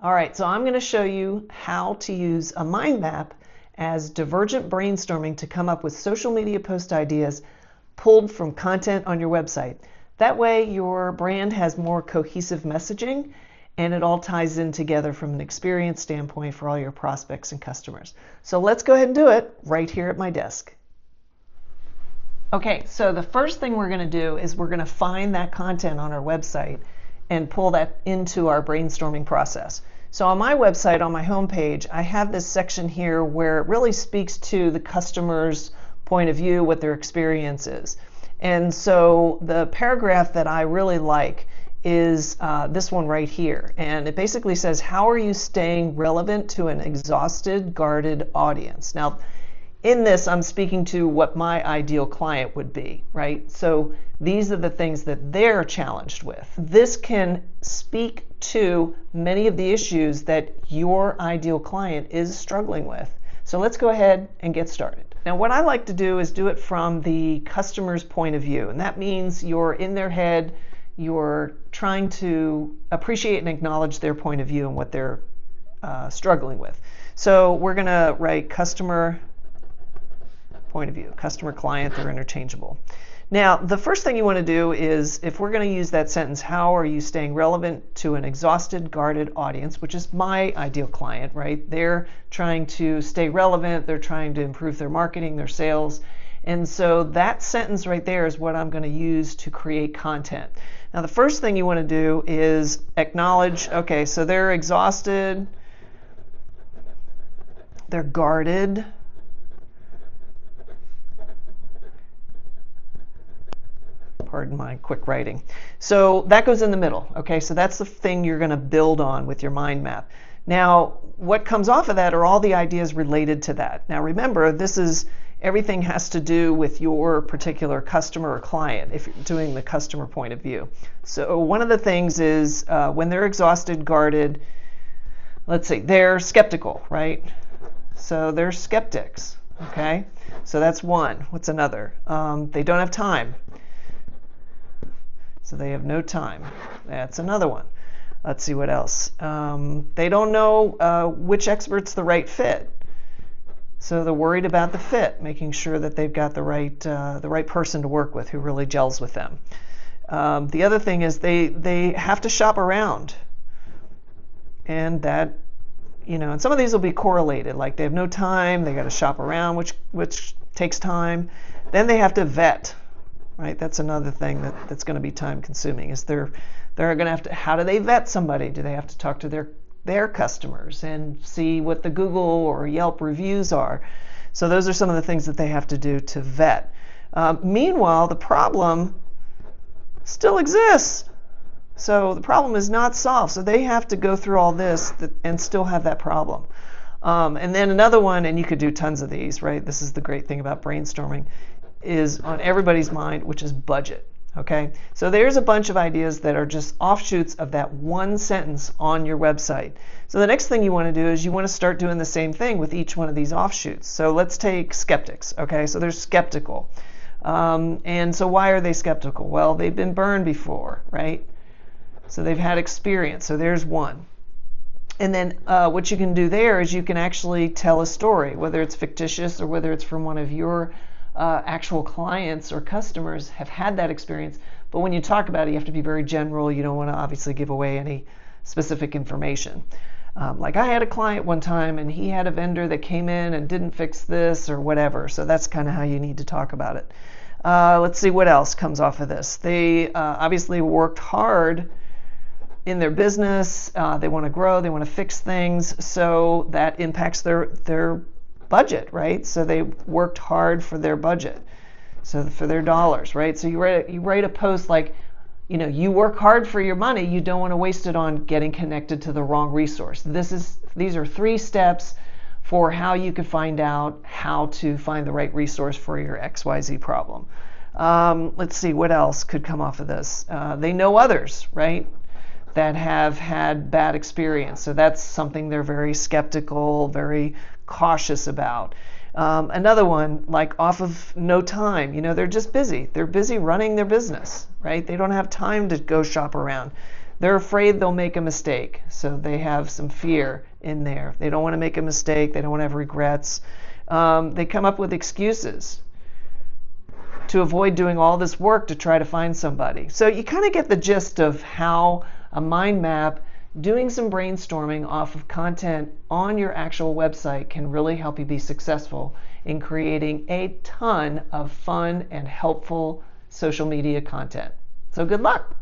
All right, so I'm going to show you how to use a mind map as divergent brainstorming to come up with social media post ideas pulled from content on your website. That way your brand has more cohesive messaging and it all ties in together from an experience standpoint for all your prospects and customers. So let's go ahead and do it right here at my desk. Okay, so the first thing we're going to do is we're going to find that content on our website and pull that into our brainstorming process. So on my website, on my homepage, I have this section here where it really speaks to the customer's point of view, what their experience is. And so the paragraph that I really like is this one right here. And it basically says, how are you staying relevant to an exhausted, guarded audience? Now, in this, I'm speaking to what my ideal client would be, right? So these are the things that they're challenged with. This can speak to many of the issues that your ideal client is struggling with. So let's go ahead and get started. Now, what I like to do is do it from the customer's point of view. And that means you're in their head, you're trying to appreciate and acknowledge their point of view and what they're struggling with. So we're going to write customer point of view, customer, client, they're interchangeable. Now, the first thing you want to do is, if we're going to use that sentence, how are you staying relevant to an exhausted, guarded audience, which is my ideal client, right? They're trying to stay relevant, they're trying to improve their marketing, their sales. And so that sentence right there is what I'm going to use to create content. Now, the first thing you want to do is acknowledge, okay, so they're exhausted, they're guarded, pardon my quick writing. So that goes in the middle, okay? So that's the thing you're going to build on with your mind map. Now, what comes off of that are all the ideas related to that. Now, remember, everything has to do with your particular customer or client if you're doing the customer point of view. So one of the things is when they're exhausted, guarded, let's see, they're skeptical, right? So they're skeptics, okay? So that's one. What's another? They don't have time. So they have no time. That's another one. Let's see what else. They don't know which expert's the right fit. So they're worried about the fit, making sure that they've got the right person to work with who really gels with them. The other thing is they have to shop around, and that, and some of these will be correlated. Like they have no time, they got to shop around, which takes time. Then they have to vet. Right, that's another thing that's going to be time consuming. Is they're going to have to, how do they vet somebody? Do they have to talk to their customers and see what the Google or Yelp reviews are? So those are some of the things that they have to do to vet. Meanwhile, the problem still exists. So the problem is not solved. So they have to go through all this and still have that problem. And then another one, and you could do tons of these, right? This is the great thing about brainstorming, is on everybody's mind, which is budget. Okay, so there's a bunch of ideas that are just offshoots of that one sentence on your website. So the next thing you want to do is you want to start doing the same thing with each one of these offshoots. So let's take skeptics. Okay, so they're skeptical. And so why are they skeptical? Well, they've been burned before, right? So they've had experience. So there's one. And then what you can do there is you can actually tell a story, whether it's fictitious or whether it's from one of your actual clients or customers have had that experience. But when you talk about it, you have to be very general. You don't want to obviously give away any specific information. Like I had a client one time and he had a vendor that came in and didn't fix this or whatever. So that's kind of how you need to talk about it. Let's see what else comes off of this. They obviously worked hard in their business. They want to grow. They want to fix things. So that impacts their budget, right? So they worked hard for their budget, so for their dollars, right? So you write a post like, you work hard for your money, you don't want to waste it on getting connected to the wrong resource. These are 3 steps for how you can find out how to find the right resource for your XYZ problem. Let's see what else could come off of this. They know others, right, that have had bad experience. So that's something they're very skeptical, very cautious about. Another one, like off of no time, they're just busy. They're busy running their business, right? They don't have time to go shop around. They're afraid they'll make a mistake, so they have some fear in there. They don't want to make a mistake. They don't want to have regrets. They come up with excuses to avoid doing all this work to try to find somebody. So you kind of get the gist of how a mind map, doing some brainstorming off of content on your actual website, can really help you be successful in creating a ton of fun and helpful social media content. So good luck.